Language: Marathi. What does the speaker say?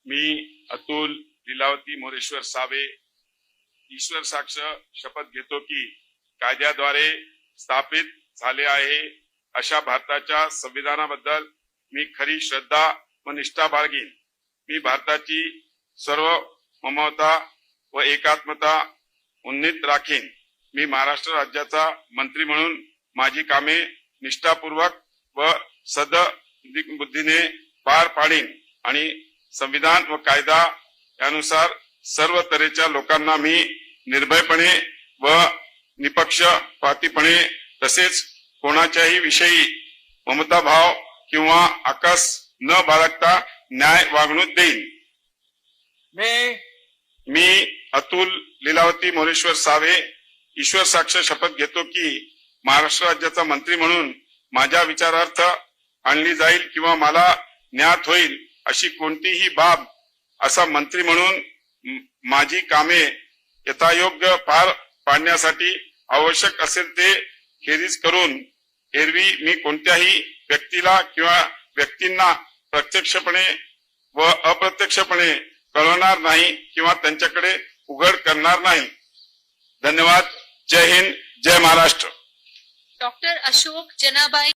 मी अतुल लीलावती मोरेश्वर सावे ईश्वर साक्ष शपथ घेतो की कायद्याद्वारे स्थापित झाले आहे अशा भारताच्या संविधानाबद्दल मी खरी श्रद्धा व निष्ठा बाळगीन। मी भारताची सार्वभौमता व एकात्मता उन्नीत राखीन। मी महाराष्ट्र राज्याचा मंत्री म्हणून माझी कामे निष्ठापूर्वक व सद्बुद्धीने पार पाडीन आणि संविधान व कायदा यानुसार सर्व तऱ्हेच्या लोकांना मी निर्भयपणे व निपक्षपातीपणे तसेच कोणाच्याही विषयी ममताभाव किंवा आकस न बाळगता न्याय वागणूक देईन। मी अतुल लीलावती मोरेश्वर सावे ईश्वर साक्ष शपथ घेतो की महाराष्ट्र राज्याचा मंत्री म्हणून माझ्या विचारार्थ आणली जाईल किंवा मला ज्ञात होईल अशी कोणतीही बाब असा मंत्री म्हणून माझी कामे यथायोग्य पार पाडण्यासाठी आवश्यक असेल ते खेरीज करून एरवी मी कोणत्याही व्यक्तीला किंवा व्यक्तींना प्रत्यक्षपणे व अप्रत्यक्षपणे कळवणार नाही किंवा त्यांच्याकडे उघड करणार नाही। धन्यवाद। जय हिंद, जय महाराष्ट्र। डॉक्टर अशोक जनाबाई।